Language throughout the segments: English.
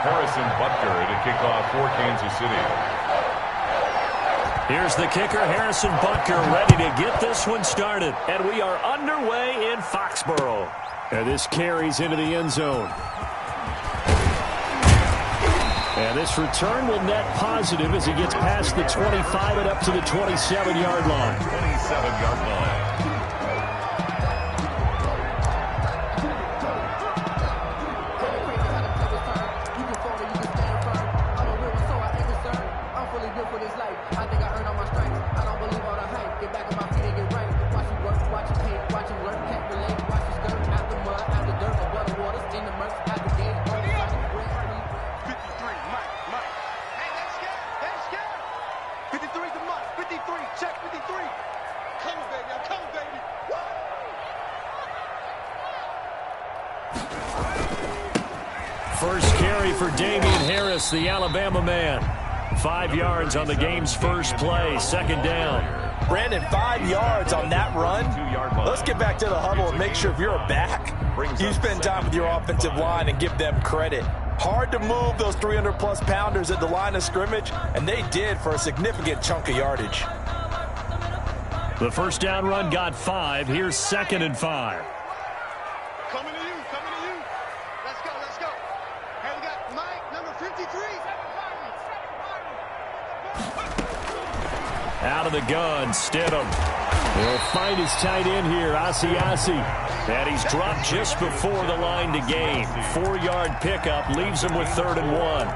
Harrison Butker to kick off for Kansas City. Here's the kicker, Harrison Butker, ready to get this one started. And we are underway in Foxborough. And this carries into the end zone. And this return will net positive as he gets past the 25 and up to the 27-yard line. 27-yard line. First carry for Damian Harris, the Alabama man. 5 yards on the game's first play, second down. Brandon, 5 yards on that run. Let's get back to the huddle and make sure if you're a back, you spend time with your offensive line and give them credit. Hard to move those 300-plus pounders at the line of scrimmage, and they did for a significant chunk of yardage. The first down run got 5. Here's 2nd and 5. Coming to you. Let's go. Hey, we got Mike, number 53. Out of the gun, Stidham. He'll find his tight end here, Asiasi. And he's dropped just before the line to gain. 4-yard pickup leaves him with 3rd and 1.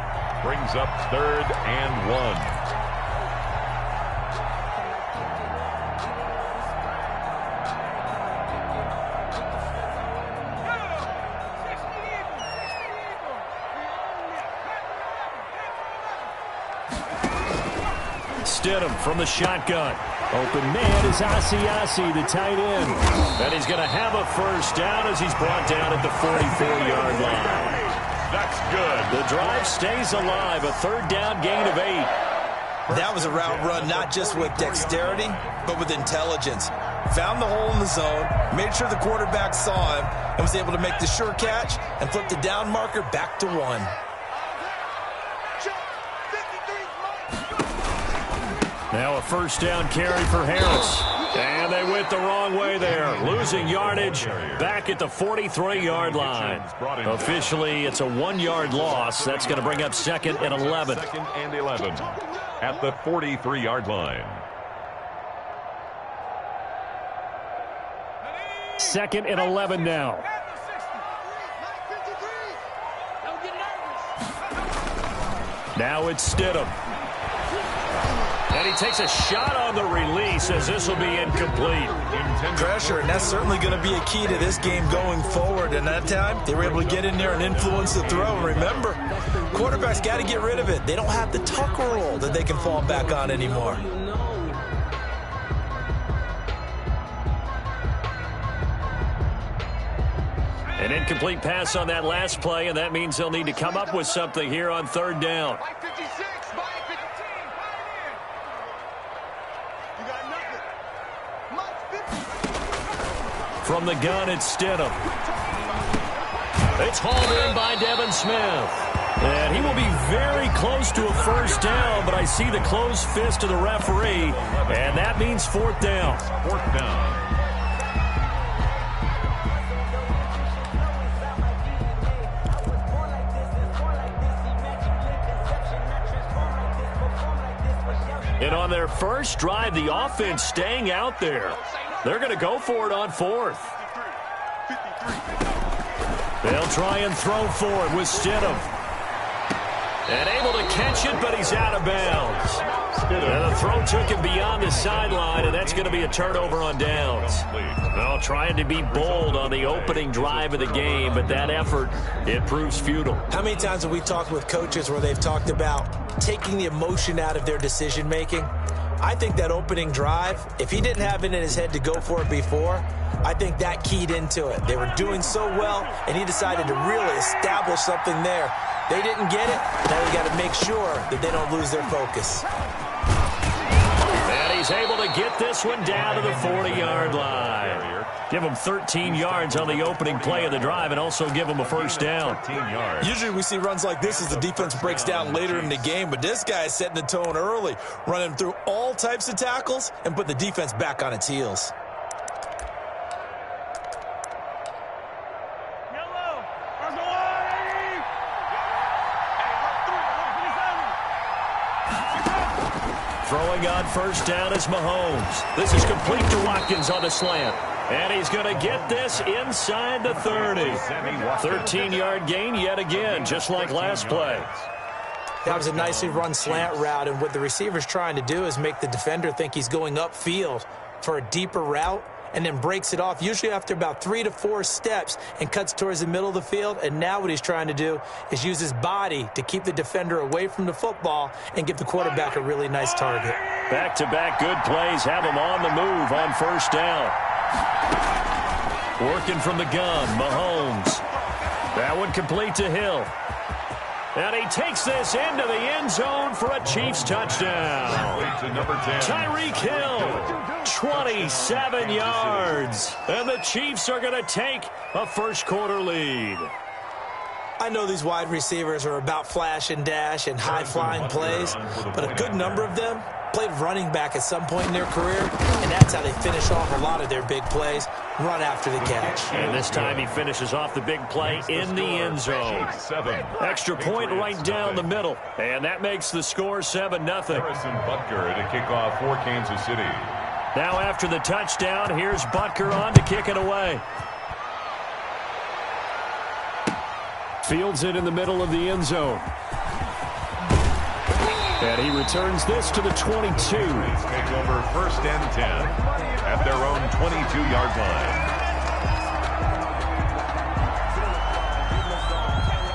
Brings up 3rd and 1. Stidham from the shotgun. Open man is Asiasi, the tight end. And he's going to have a first down as he's brought down at the 44-yard line. That's good. The drive stays alive, a 3rd down gain of 8. That was a route run not just with dexterity, but with intelligence. Found the hole in the zone, made sure the quarterback saw him, and was able to make the sure catch and flip the down marker back to 1. Now a first down carry for Harris. And they went the wrong way there. Losing yardage back at the 43-yard line. Officially, it's a 1-yard loss. That's going to bring up 2nd and 11. 2nd and 11 at the 43-yard line. 2nd and 11 now. Now it's Stidham. And he takes a shot on the release as this will be incomplete. Pressure, and that's certainly going to be a key to this game going forward. And that time, they were able to get in there and influence the throw. And remember, quarterbacks got to get rid of it. They don't have the tucker roll that they can fall back on anymore. An incomplete pass on that last play, and that means they'll need to come up with something here on 3rd down. From the gun, it's Stidham. It's hauled in by Devin Smith. And he will be very close to a first down, but I see the closed fist of the referee, and that means 4th down. 4th down. And on their first drive, the offense staying out there. They're going to go for it on 4th. They'll try and throw for it with Stidham. And able to catch it, but he's out of bounds. And the throw took him beyond the sideline, and that's going to be a turnover on downs. Well, trying to be bold on the opening drive of the game, but that effort, it proves futile. How many times have we talked with coaches where they've talked about taking the emotion out of their decision-making? I think that opening drive, if he didn't have it in his head to go for it before, I think that keyed into it. They were doing so well, and he decided to really establish something there. They didn't get it. Now we got to make sure that they don't lose their focus. And he's able to get this one down to the 40-yard line. Give them 13 yards on the opening play of the drive and also give them a first down. 13 yards. Usually we see runs like this as the defense breaks down later in the game, but this guy is setting the tone early, running through all types of tackles and put the defense back on its heels. Throwing on first down is Mahomes. This is complete to Watkins on the slant. And he's going to get this inside the 30. 13-yard gain yet again, just like last play. That was a nicely run slant route, and what the receiver's trying to do is make the defender think he's going upfield for a deeper route, and then breaks it off, usually after about 3 to 4 steps, and cuts towards the middle of the field. And now what he's trying to do is use his body to keep the defender away from the football and give the quarterback a really nice target. Back-to-back good plays have him on the move on first down. Working from the gun, Mahomes. That one complete to Hill. And he takes this into the end zone for a Chiefs touchdown. Tyreek Hill, 27 yards. And the Chiefs are going to take a first-quarter lead. I know these wide receivers are about flash and dash and high-flying plays, but a good number of them played running back at some point in their career, and that's how they finish off a lot of their big plays, run after the catch. And this time he finishes off the big play in the end zone. Extra point right down the middle, and that makes the score 7-0. Harrison Butker to kick off for Kansas City. Now after the touchdown, here's Butker on to kick it away. Fields it in the middle of the end zone. And he returns this to the 22. Take over first and 10 at their own 22-yard line.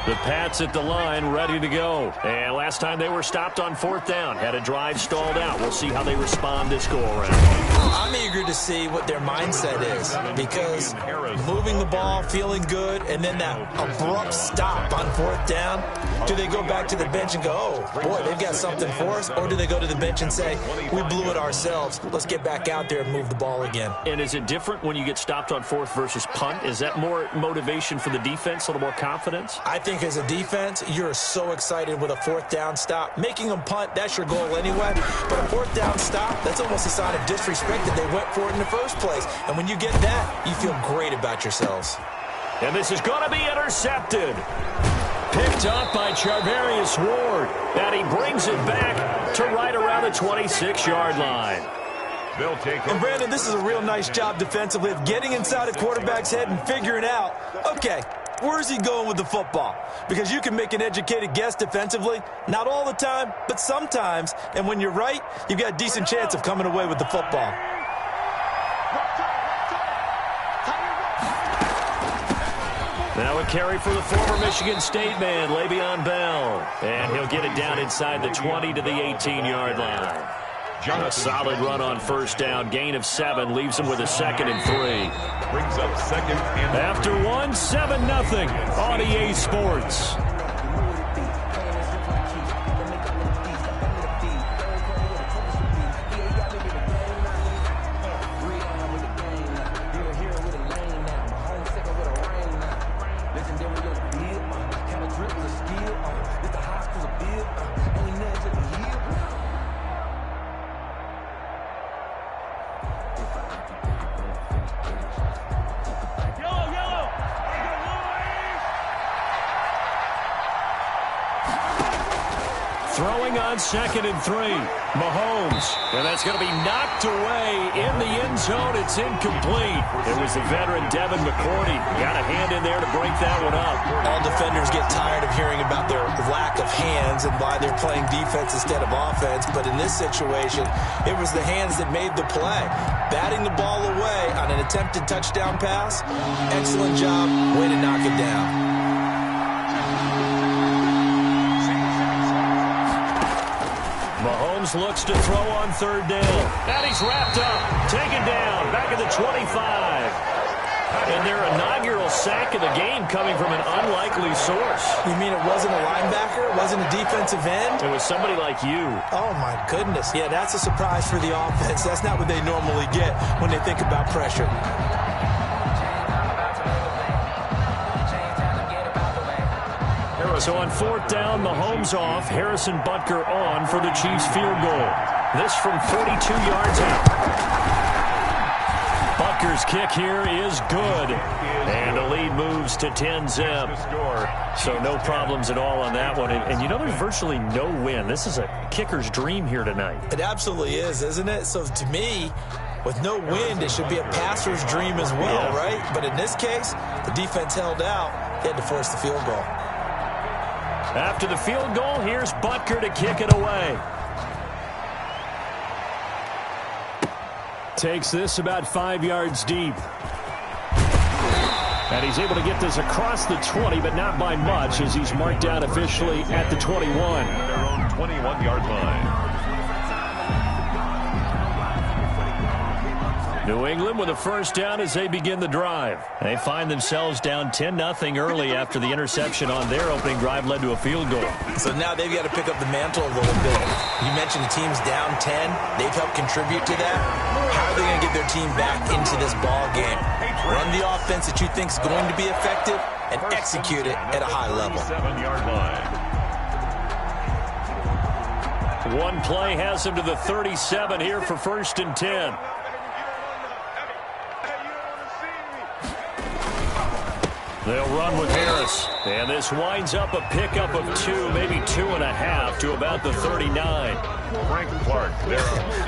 The Pats at the line, ready to go. And last time they were stopped on fourth down, had a drive stalled out. We'll see how they respond this go-around. I'm eager to see what their mindset is, because moving the ball, feeling good, and then that abrupt stop on fourth down, do they go back to the bench and go, oh, boy, they've got something for us, or do they go to the bench and say, we blew it ourselves, let's get back out there and move the ball again? And is it different when you get stopped on fourth versus punt? Is that more motivation for the defense, a little more confidence? I think as a defense, you're so excited with a fourth down stop. Making them punt, that's your goal anyway. But a fourth down stop, that's almost a sign of disrespect that they went for it in the first place. And when you get that, you feel great about yourselves. And this is going to be intercepted. Picked up by Charvarius Ward. And he brings it back to right around the 26-yard line. They'll take And Brandon, this is a real nice job defensively of getting inside a quarterback's head and figuring out, okay, where's he going with the football? Because you can make an educated guess defensively. Not all the time, but sometimes. And when you're right, you've got a decent chance of coming away with the football. Now a carry for the former Michigan State man, Le'Veon Bell. And he'll get it down inside the 20 to the 18-yard line. A solid run on first down. Gain of 7 leaves him with a 2nd and 3. Brings up 2nd and After 1, 7-0 on EA Sports. Throwing on 2nd and 3. Mahomes. And that's going to be knocked away in the end zone. It's incomplete. It was the veteran Devin McCourty. Got a hand in there to break that one up. All defenders get tired of hearing about their lack of hands and why they're playing defense instead of offense. But in this situation, it was the hands that made the play. Batting the ball away on an attempted touchdown pass. Excellent job. Way to knock it down. Mahomes looks to throw on 3rd down. And he's wrapped up. Taken down. Back at the 25. And their inaugural sack of the game coming from an unlikely source. You mean it wasn't a linebacker? It wasn't a defensive end? It was somebody like you. Oh, my goodness. Yeah, that's a surprise for the offense. That's not what they normally get when they think about pressure. So on 4th down, Mahomes off, Harrison Butker on for the Chiefs field goal. This from 42 yards out. Butker's kick here is good. And the lead moves to 10-zip. So no problems at all on that one. And you know, there's virtually no wind. This is a kicker's dream here tonight. It absolutely is, isn't it? So to me, with no wind, it should be a passer's dream as well, right? But in this case, the defense held out. They had to force the field goal. After the field goal, here's Butker to kick it away. Takes this about 5 yards deep. And he's able to get this across the 20, but not by much, as he's marked down officially at the 21. Their own 21-yard line. New England with a first down as they begin the drive. They find themselves down 10-0 early after the interception on their opening drive led to a field goal. So now they've got to pick up the mantle a little bit. You mentioned the team's down 10. They've helped contribute to that. How are they going to get their team back into this ball game? Run the offense that you think is going to be effective and execute it at a high level. 7-yard line. One play has him to the 37 here for 1st and 10. They'll run with Harris. And this winds up a pickup of 2, maybe 2.5 to about the 39. Frank Clark there.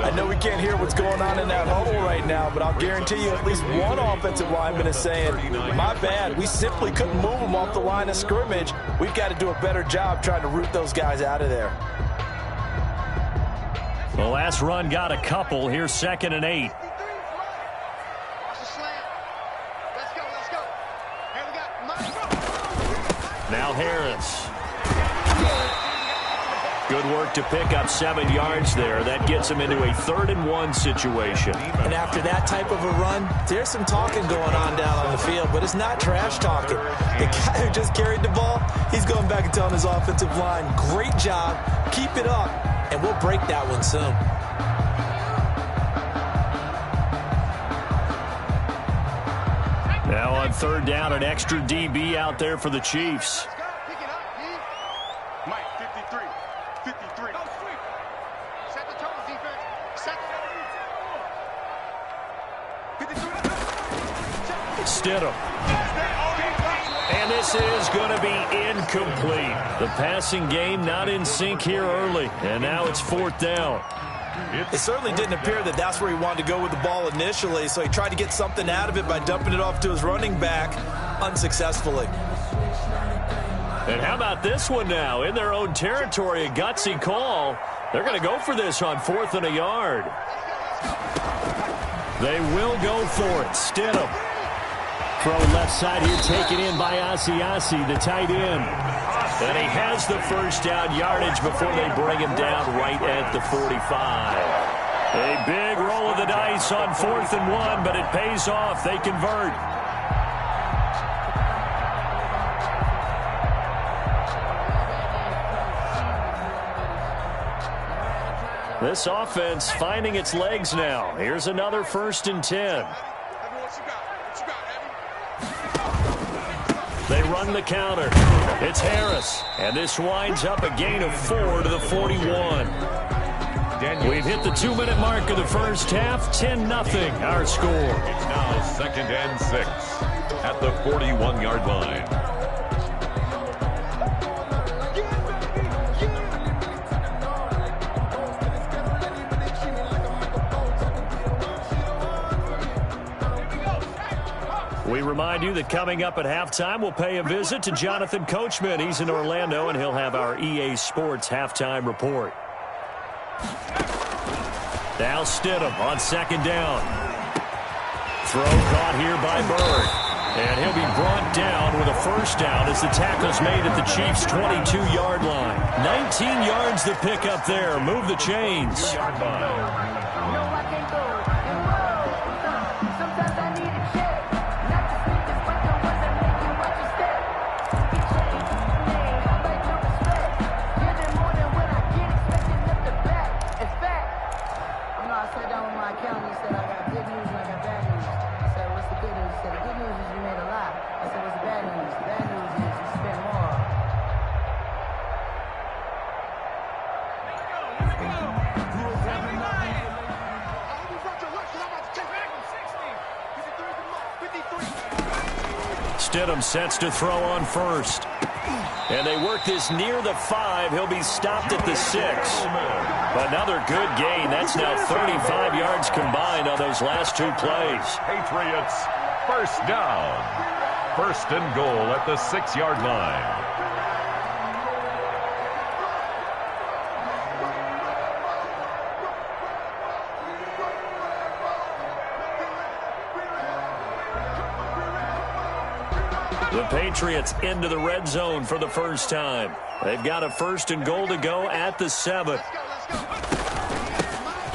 I know we can't hear what's going on in that huddle right now, but I'll guarantee you at least one offensive lineman is saying, my bad, we simply couldn't move them off the line of scrimmage. We've got to do a better job trying to root those guys out of there. The last run got a couple. Here's 2nd and 8. Now Harris. Good work to pick up 7 yards there. That gets him into a 3rd and 1 situation. And after that type of a run, there's some talking going on down on the field, but it's not trash talking. The guy who just carried the ball, he's going back and telling his offensive line, great job, keep it up, and we'll break that one soon. Now on 3rd down, an extra DB out there for the Chiefs. Mike, 53. 53. Set the tone, defense. Set the Stidham. And this is going to be incomplete. The passing game not in sync here early. And now it's 4th down. It certainly didn't appear that that's where he wanted to go with the ball initially, so he tried to get something out of it by dumping it off to his running back unsuccessfully. And how about this one now? In their own territory, a gutsy call. They're going to go for this on 4th and a yard. They will go for it. Stidham. Throw left side here, taken in by Asiasi, the tight end. And he has the first down yardage before they bring him down right at the 45. A big roll of the dice on 4th and 1, but it pays off. They convert. This offense finding its legs now. Here's another 1st and 10. They run the counter. It's Harris. And this winds up a gain of 4 to the 41. We've hit the 2-minute mark of the first half. 10-0 our score. It's now 2nd and 6 at the 41-yard line. We remind you that coming up at halftime, we'll pay a visit to Jonathan Coachman. He's in Orlando, and he'll have our EA Sports halftime report. Now Stidham on 2nd down. Throw caught here by Bird. And he'll be brought down with a first down as the tackle's made at the Chiefs' 22-yard line. 19 yards to pick up there. Move the chains. Stidham sets to throw on first. And they work this near the 5. He'll be stopped at the 6. Another good gain. That's now 35 yards combined on those last 2 plays. Patriots, first down. First and goal at the 6-yard line. The Patriots into the red zone for the first time. They've got a first and goal to go at the 7.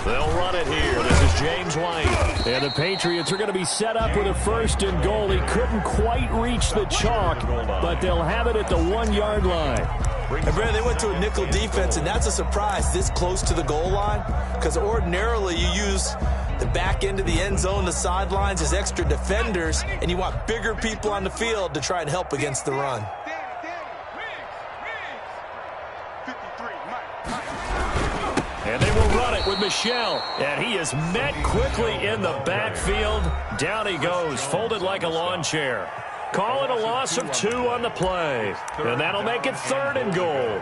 They'll run it here. This is James White. And the Patriots are going to be set up with a first and goal. He couldn't quite reach the chalk, but they'll have it at the 1-yard line. And Brad, they went to a nickel defense, and that's a surprise this close to the goal line, because ordinarily you use the back end of the end zone, the sidelines as extra defenders, and you want bigger people on the field to try and help against the run. And they will run it with Michel. And he is met quickly in the backfield. Down he goes, folded like a lawn chair. Call it a loss of 2 on the play. And that'll make it 3rd and goal.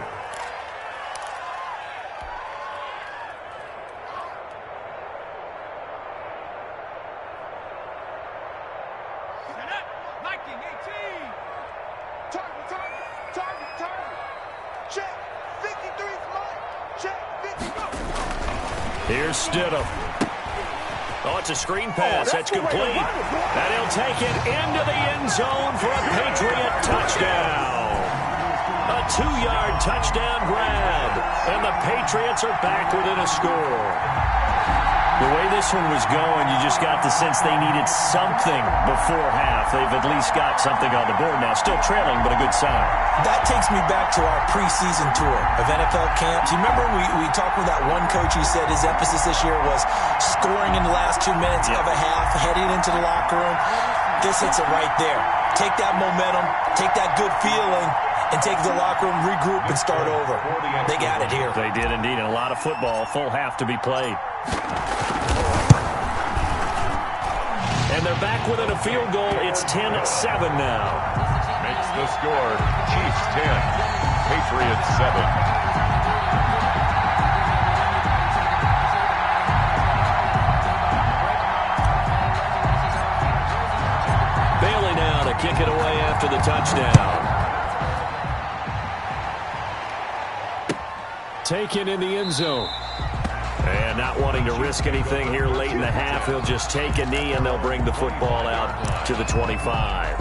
Here's Stidham. Oh, it's a screen pass. That's complete. And he'll take it into the end zone for a Patriot touchdown. A 2-yard touchdown grab. And the Patriots are back within a score. The way this one was going, you just got the sense they needed something before half. They've at least got something on the board now. Still trailing, but a good sign. That takes me back to our preseason tour of NFL camps. You remember we talked with that one coach who said his emphasis this year was scoring in the last 2 minutes of a half, heading into the locker room. This hits it right there. Take that momentum, take that good feeling, and take the locker room, regroup, and start over. They got it here. They did indeed, and a lot of football, full half to be played. And they're back within a field goal. It's 10-7 now. Makes the score. Chiefs 10, Patriots 7. Bailey now to kick it away after the touchdown. Taken in the end zone. And not wanting to risk anything here late in the half, he'll just take a knee and they'll bring the football out to the 25.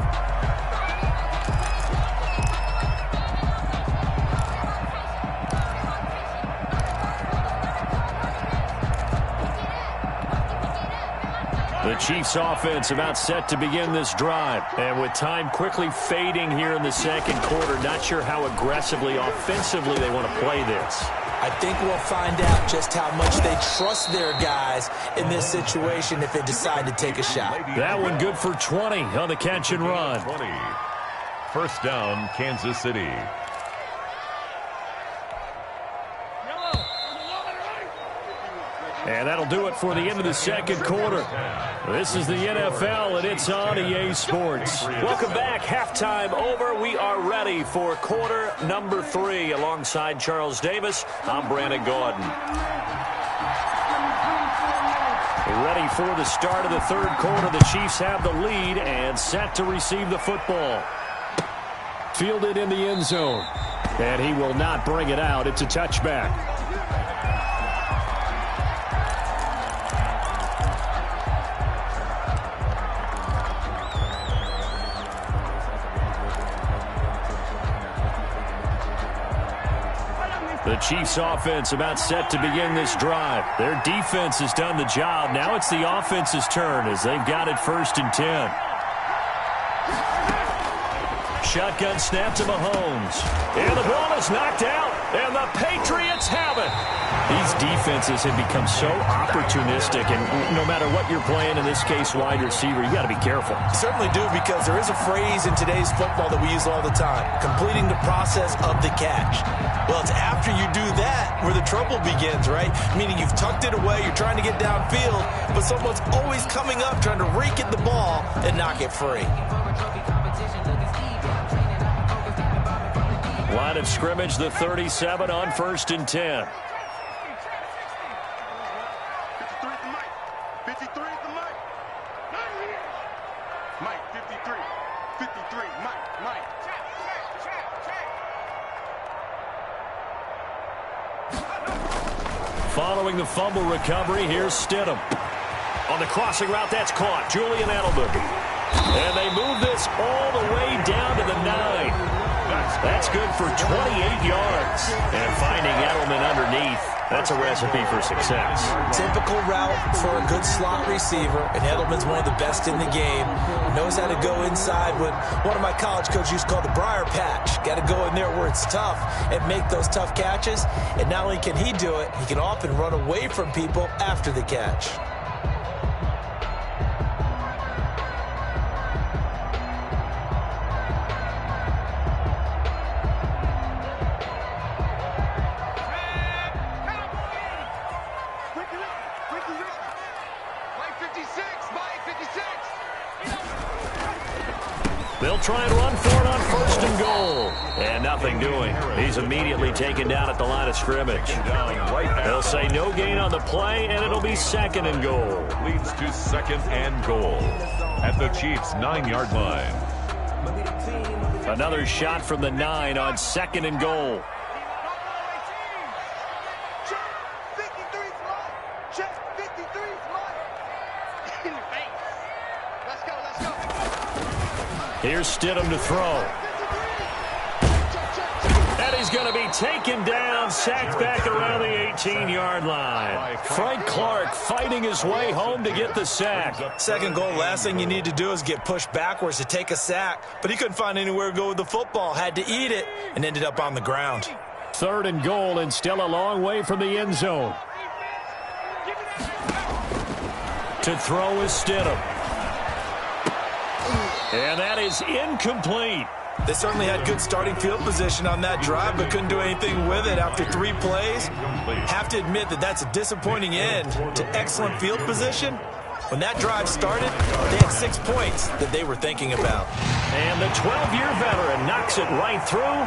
The Chiefs offense about set to begin this drive. And with time quickly fading here in the second quarter, not sure how aggressively, offensively they want to play this. I think we'll find out just how much they trust their guys in this situation if they decide to take a shot. That one good for 20 on the catch and run. 20. First down, Kansas City. And that'll do it for the end of the second quarter. This is the NFL, and it's on EA Sports. Welcome back. Halftime over. We are ready for quarter number 3. Alongside Charles Davis, I'm Brandon Gordon. Ready for the start of the third quarter. The Chiefs have the lead and set to receive the football. Fielded in the end zone. And he will not bring it out. It's a touchback. The Chiefs offense about set to begin this drive. Their defense has done the job. Now it's the offense's turn as they've got it 1st and 10. Shotgun snap to Mahomes. And the ball is knocked out. And the Patriots have it. These defenses have become so opportunistic, and no matter what you're playing, in this case wide receiver, you got to be careful. Certainly do, because there is a phrase in today's football that we use all the time: completing the process of the catch. Well, it's after you do that where the trouble begins, right? Meaning you've tucked it away, you're trying to get downfield, but someone's always coming up trying to rake at the ball and knock it free. Line of scrimmage, the 37 on 1st and 10. 53 at the mic. 53 at the mic. Mike, 53. 53, Mike. Following the fumble recovery, here's Stidham. On the crossing route, that's caught. Julian Edelman. And they move this all the way down to the 9. That's good for 28 yards. And finding Edelman underneath, that's a recipe for success. Typical route for a good slot receiver, and Edelman's one of the best in the game. Knows how to go inside what one of my college coaches used to call the briar patch. Got to go in there where it's tough and make those tough catches. And not only can he do it, he can often run away from people after the catch. They'll try and run for it on 1st and goal. And nothing doing. He's immediately taken down at the line of scrimmage. They'll say no gain on the play, and it'll be 2nd and goal. Leads to 2nd and goal at the Chiefs' 9-yard line. Another shot from the 9 on 2nd and goal. Here's Stidham to throw. And he's going to be taken down, sacked back around the 18-yard line. Frank Clark fighting his way home to get the sack. 2nd goal, last thing you need to do is get pushed backwards to take a sack. But he couldn't find anywhere to go with the football, had to eat it, and ended up on the ground. 3rd and goal, and still a long way from the end zone. To throw is Stidham. And that is incomplete. They certainly had good starting field position on that drive, but couldn't do anything with it after 3 plays. Have to admit that that's a disappointing end to excellent field position. When that drive started, they had 6 points that they were thinking about. And the 12-year veteran knocks it right through.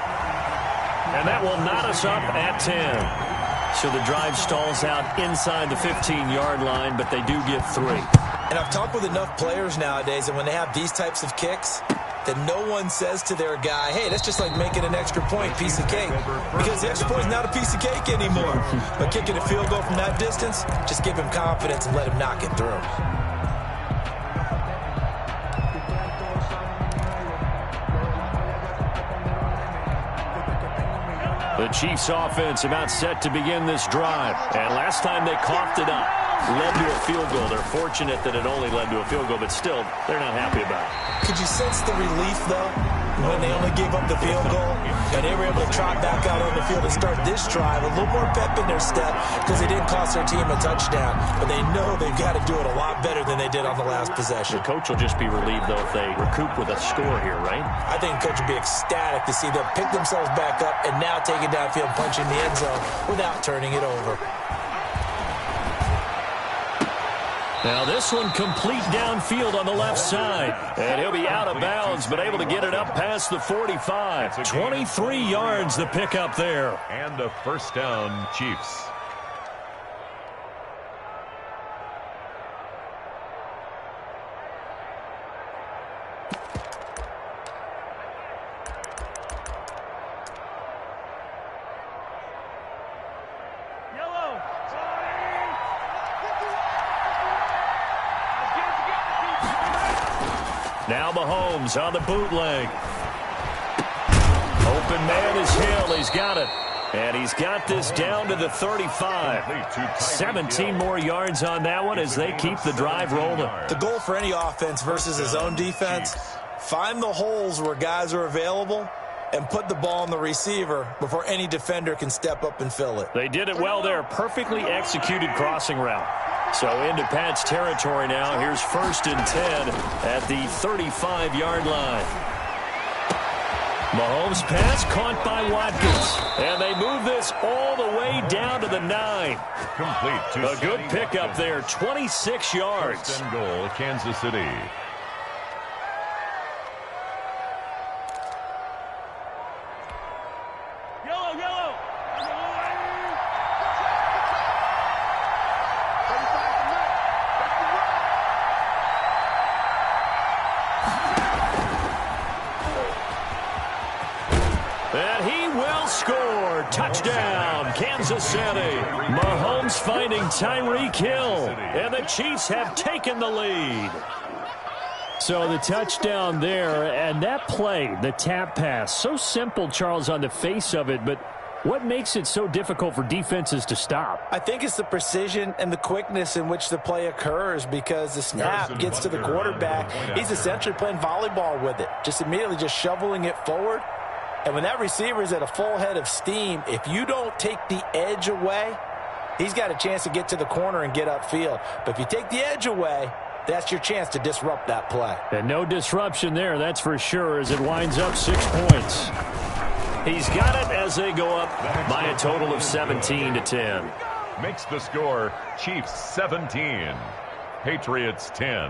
And that will knot us up at 10. So the drive stalls out inside the 15-yard line, but they do get 3. And I've talked with enough players nowadays, and when they have these types of kicks, that no one says to their guy, hey, that's just like making an extra point, piece of cake. Because the extra point is not a piece of cake anymore. But kicking a field goal from that distance, just give him confidence and let him knock it through. The Chiefs offense about set to begin this drive. And last time they coughed it up, led to a field goal. They're fortunate that it only led to a field goal, but still, they're not happy about it. Could you sense the relief, though, when they only gave up the field goal? And they were able to trot back out on the field and start this drive. A little more pep in their step because they didn't cost their team a touchdown. But they know they've got to do it a lot better than they did on the last possession. The coach will just be relieved, though, if they recoup with a score here, right? I think the coach will be ecstatic to see them pick themselves back up and now take it downfield, punch in the end zone without turning it over. Now this one complete downfield on the left side. And he'll be out of bounds, but able to get it up past the 45. 23 yards the pickup there. And a 1st down, Chiefs. Now Mahomes on the bootleg. Open man is Hill. He's got it. And he's got this down to the 35. 17 more yards on that one as they keep the drive rolling. The goal for any offense versus his own defense, find the holes where guys are available and put the ball on the receiver before any defender can step up and fill it. They did it well there. Perfectly executed crossing route. So into Pat's territory now. Here's 1st and 10 at the 35-yard line. Mahomes pass caught by Watkins. And they move this all the way down to the 9. Complete to a good pickup there, 26 yards. 1st and goal, Kansas City. Touchdown, Kansas City. Mahomes finding Tyreek Hill, and the Chiefs have taken the lead. So the touchdown there, and that play, the tap pass, so simple, Charles, on the face of it, but what makes it so difficult for defenses to stop? I think it's the precision and the quickness in which the play occurs, because the snap gets to the quarterback. He's essentially playing volleyball with it, just immediately just shoveling it forward. And when that receiver is at a full head of steam, if you don't take the edge away, he's got a chance to get to the corner and get upfield. But if you take the edge away, that's your chance to disrupt that play. And no disruption there, that's for sure, as it winds up 6 points. He's got it as they go up by a total of 17-10. Makes the score Chiefs 17, Patriots 10.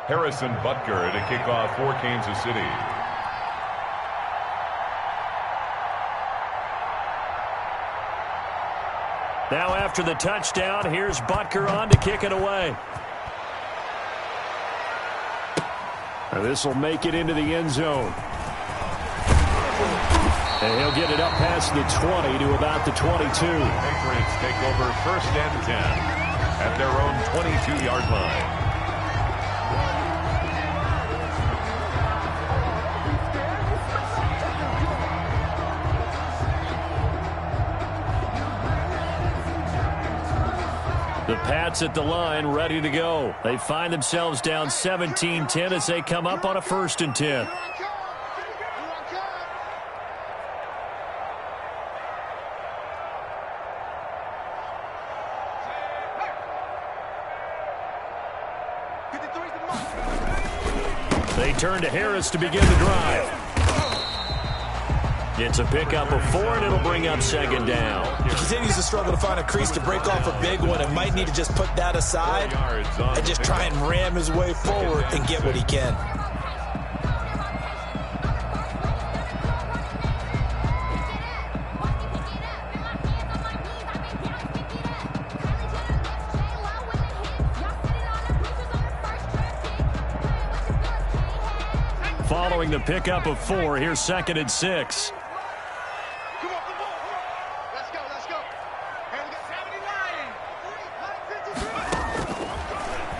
Harrison Butker to kick off for Kansas City. Now after the touchdown, here's Butker on to kick it away. This will make it into the end zone. And he'll get it up past the 20 to about the 22. Patriots take over 1st and 10 at their own 22-yard line. The Pats at the line, ready to go. They find themselves down 17-10 as they come up on a 1st and 10. They turn to Harris to begin the drive. It's a pickup of 4, and it'll bring up 2nd down. He continues to struggle to find a crease to break off a big one, and might need to just put that aside and just try and ram his way forward and get what he can. Following the pickup of 4, here's 2nd and 6.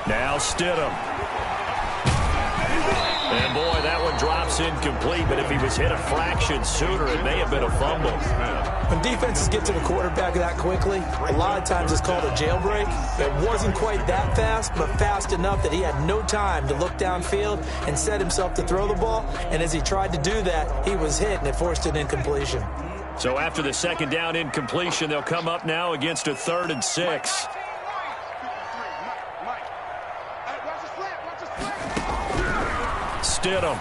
Now Stidham. And boy, that one drops incomplete, but if he was hit a fraction sooner, it may have been a fumble. When defenses get to the quarterback that quickly, a lot of times it's called a jailbreak. It wasn't quite that fast, but fast enough that he had no time to look downfield and set himself to throw the ball. And as he tried to do that, he was hit, and it forced an incompletion. So after the 2nd down incompletion, they'll come up now against a 3rd and 6. Stidham.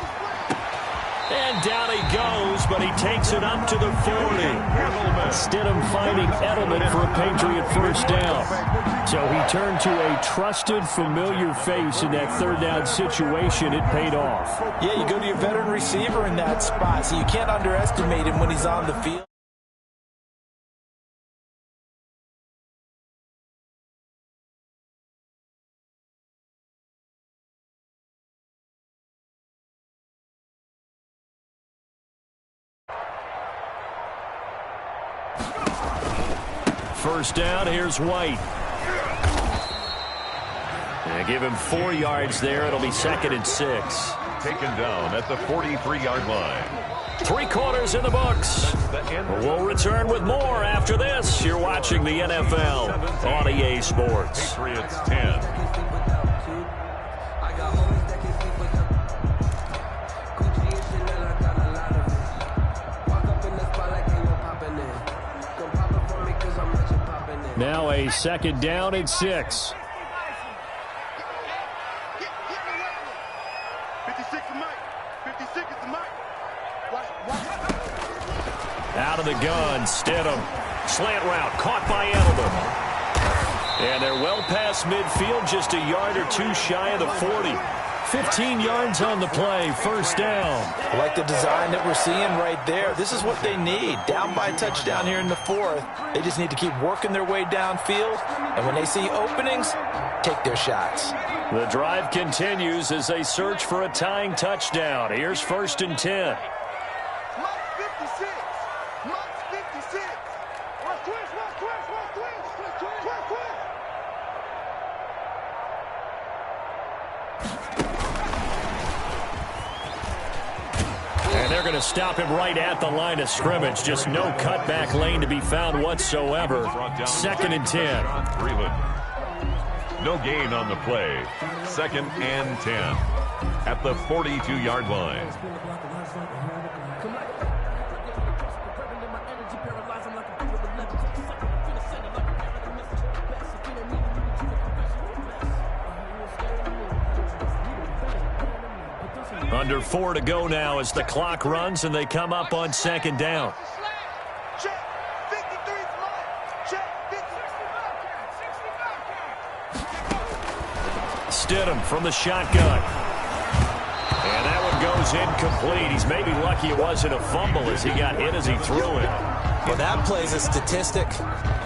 And down he goes, but he takes it up to the 40. Stidham finding Edelman for a Patriot 1st down. So he turned to a trusted, familiar face in that 3rd down situation. It paid off. Yeah, you go to your veteran receiver in that spot, so you can't underestimate him when he's on the field. First down, here's White. And give him 4 yards there. It'll be 2nd and 6. Taken down at the 43-yard line. 3 quarters in the books. We'll return with more after this. You're watching the NFL on EA Sports. Patriots 10. Now a 2nd down and 6. 56 is Mike. 56 is Mike. Out of the gun, Stidham. Slant route, caught by Edelman. And they're well past midfield, just a yard or 2 shy of the 40. 15 yards on the play, first down. I like the design that we're seeing right there. This is what they need. Down by a touchdown here in the fourth. They just need to keep working their way downfield. And when they see openings, take their shots. The drive continues as they search for a tying touchdown. Here's 1st and 10. And they're going to stop him right at the line of scrimmage. Just no cutback lane to be found whatsoever. 2nd and 10. No gain on the play. 2nd and 10 at the 42-yard line. Under 4 to go now as the clock runs and they come up on 2nd down. Stidham from the shotgun. And that one goes incomplete. He's maybe lucky it wasn't a fumble as he got hit as he threw it. Well, that plays a statistic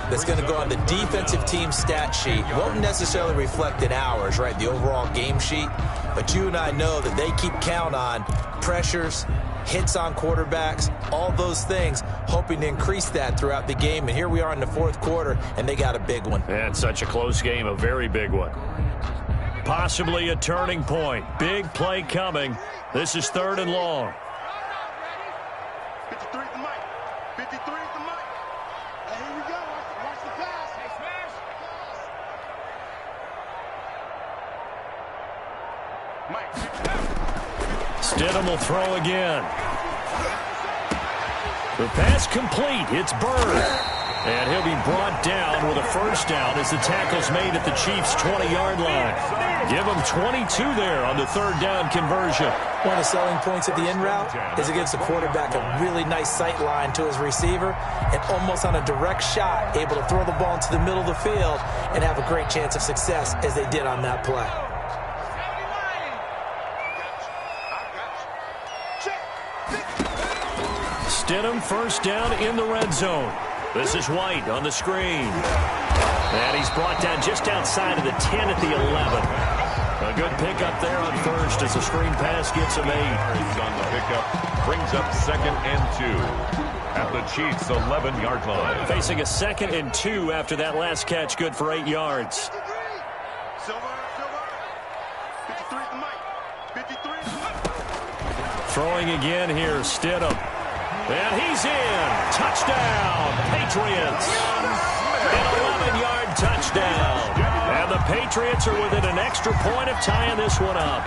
that's going to go on the defensive team stat sheet. Won't necessarily reflect in ours, right, the overall game sheet. But you and I know that they keep count on pressures, hits on quarterbacks, all those things, hoping to increase that throughout the game. And here we are in the fourth quarter, and they got a big one. And such a close game, a very big one. Possibly a turning point. Big play coming. This is 3rd and long. 53 is the mic. 53 is the mic. Hey, here we go. Watch the pass. Hey, smash. Mike. Stidham will throw again. The pass complete. It's Bird. And he'll be brought down with a first down as the tackle's made at the Chiefs' 20-yard line. Give them 22 there on the 3rd down conversion. One of the selling points of the in route is it gives the quarterback a really nice sight line to his receiver and almost on a direct shot able to throw the ball into the middle of the field and have a great chance of success as they did on that play. Stidham first down in the red zone. This is White on the screen. And he's brought down just outside of the 10 at the 11. A good pickup there on first as the screen pass gets a made. He's on the pickup, brings up 2nd and 2 at the Chiefs' 11-yard line. Facing a 2nd and 2 after that last catch, good for 8 yards. 53 is the mic. 53 is the mic. Throwing again here, Stidham. And he's in. Touchdown, Patriots. An 11-yard touchdown. And the Patriots are within an extra point of tying this one up.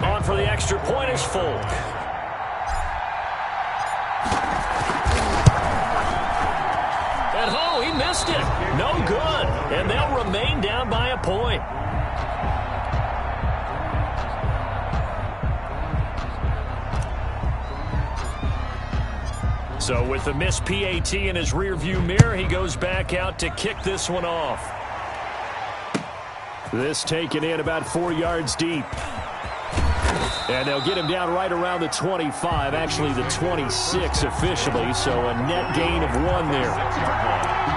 On for the extra point is Folk. Missed it. No good. And they'll remain down by a point. So with the missed PAT in his rearview mirror, he goes back out to kick this one off. This taken in about 4 yards deep. And they'll get him down right around the 25, actually the 26 officially, so a net gain of 1 there.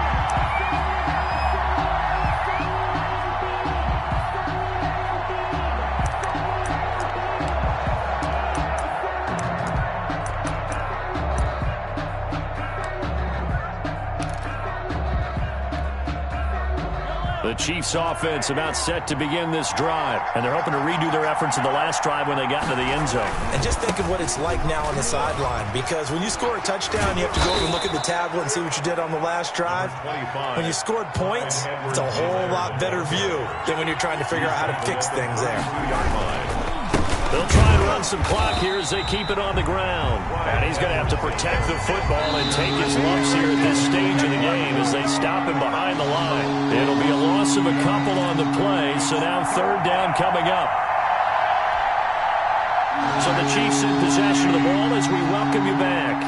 The Chiefs offense about set to begin this drive, and they're hoping to redo their efforts in the last drive when they got into the end zone. And just think of what it's like now on the sideline, because when you score a touchdown, you have to go over and look at the tablet and see what you did on the last drive. When you scored points, it's a whole lot better view than when you're trying to figure out how to fix things there. They'll try and run some clock here as they keep it on the ground. And he's going to have to protect the football and take his lumps here at this stage of the game as they stop him behind the line. It'll be a loss of a couple on the play, so now 3rd down coming up. So the Chiefs in possession of the ball as we welcome you back.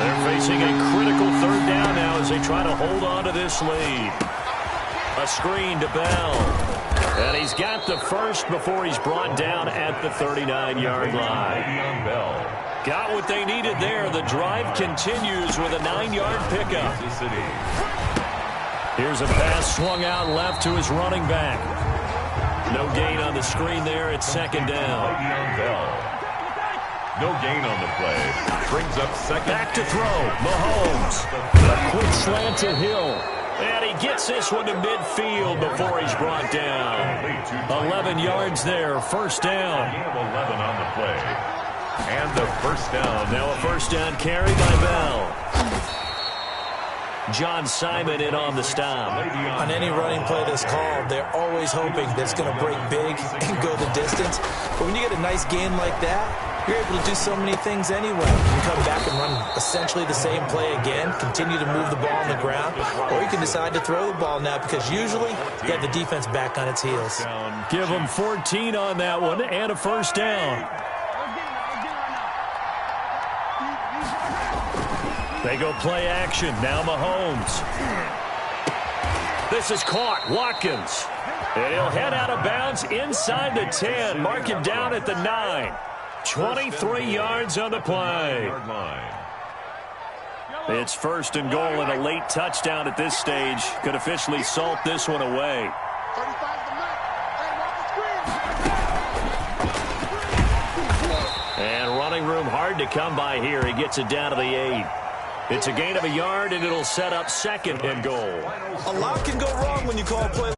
They're facing a critical third down now as they try to hold on to this lead. A screen to Bell. And he's got the first before he's brought down at the 39-yard line. Got what they needed there. The drive continues with a 9-yard pickup. Here's a pass swung out left to his running back. No gain on the screen there. It's second down. No gain on the play. Brings up second. Back to throw. Mahomes. A quick slant to Hill. And he gets this one to midfield before he's brought down. 11 yards there. First down. 11 on the play. And the first down. Now a first down carry by Bell. John Simon in on the stop. On any running play that's called, they're always hoping that it's going to break big and go the distance. But when you get a nice game like that, you're able to do so many things anyway. You can come back and run essentially the same play again, continue to move the ball on the ground, or you can decide to throw the ball now because usually you have the defense back on its heels. Give them 14 on that one and a first down. They go play action. Now Mahomes. This is caught. Watkins. And he'll head out of bounds inside the 10. Mark him down at the 9. 23 yards on the play. It's first and goal and a late touchdown at this stage. Could officially salt this one away. And running room hard to come by here. He gets it down to the 8. It's a gain of a yard, and it'll set up second and goal. A lot can go wrong when you call a play